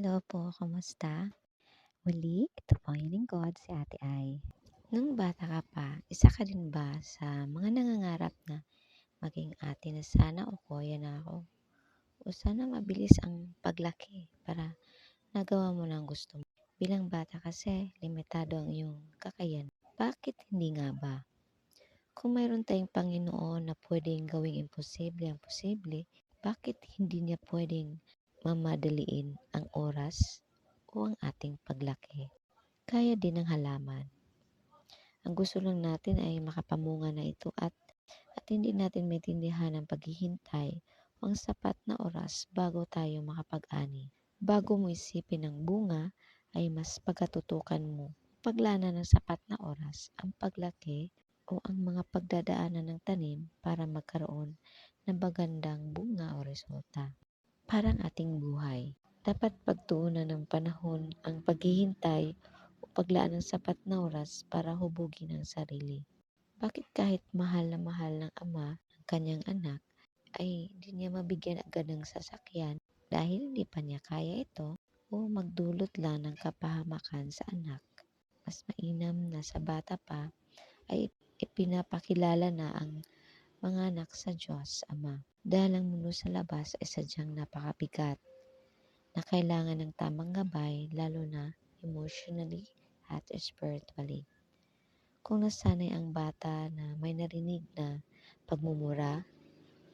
Hello po, kamusta? Muli, ito po ang lingkod, si Ate Ai. Nung bata ka pa, isa ka din ba sa mga nangangarap na maging ate na sana o kuya na ako? O sana mabilis ang paglaki para nagawa mo na ang gusto mo? Bilang bata kasi, limitado ang iyong kakayanan. Bakit hindi nga ba? Kung mayroon tayong Panginoon na pwedeng gawing imposible ang posible, bakit hindi niya pwedeng mamadaliin ang oras o ang ating paglaki? Kaya din ng halaman. Ang gusto lang natin ay makapamunga na ito at hindi natin maintindihan ang paghihintay o ang sapat na oras bago tayo makapag-ani. Bago mo isipin ang bunga, ay mas pagkatutukan mo paglana ng sapat na oras ang paglaki o ang mga pagdadaanan ng tanim para magkaroon ng magandang bunga o resulta. Parang ating buhay. Dapat pagtuunan ng panahon ang paghihintay o paglaan ng sapat na oras para hubugin ang sarili. Bakit kahit mahal ng ama ang kanyang anak, ay di niya mabigyan agad ng sasakyan dahil hindi pa niya kaya ito o magdulot lang ng kapahamakan sa anak? Mas mainam na sa bata pa ay ipinapakilala na ang mga anak sa Diyos Ama. Dahil ang mundo sa labas ay sadyang napakabigat na kailangan ng tamang gabay lalo na emotionally at spiritually. Kung nasanay ang bata na may narinig na pagmumura,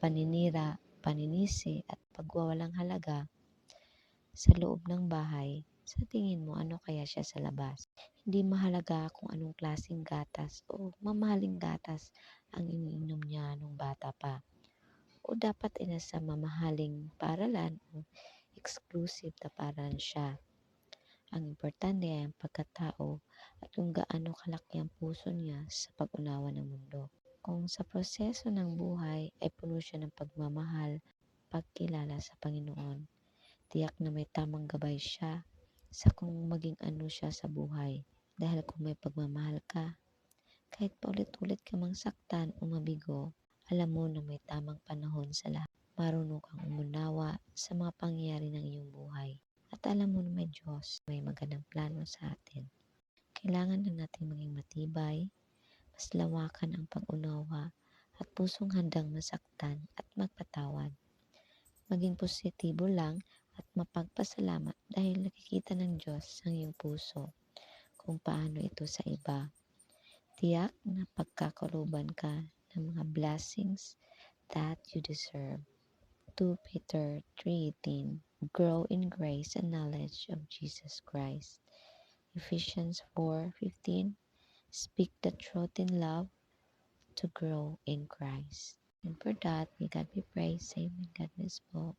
paninira, paninisi at pagwawalang halaga sa loob ng bahay, sa tingin mo ano kaya siya sa labas? Hindi mahalaga kung anong klaseng gatas o mamahaling gatas ang iniinom niya nung bata pa. O dapat ay nasa mamahaling paralan o exclusive na paralan siya. Ang importante ay ang pagkatao at kung gaano kalaki ang puso niya sa pag-unawa ng mundo. Kung sa proseso ng buhay ay puno siya ng pagmamahal, pagkilala sa Panginoon, tiyak na may tamang gabay siya sa kung maging ano siya sa buhay. Dahil kung may pagmamahal ka, kahit paulit-ulit ka mang saktan o mabigo, alam mo na may tamang panahon sa lahat. Marunong kang umunawa sa mga pangyayari ng iyong buhay. At alam mo na may Diyos, may magandang plano sa atin. Kailangan lang natin maging matibay, mas lawakan ang pag-unawa at pusong handang masaktan at magpatawad. Maging positibo lang at mapagpasalamat dahil nakikita ng Diyos ang iyong puso kung paano ito sa iba. Tiyak na pagkakaluban ka ng mga blessings that you deserve. 2 Peter 3:18. Grow in grace and knowledge of Jesus Christ. Ephesians 4:15. Speak the truth in love to grow in Christ. And for that, may God be praised. Amen. God bless po.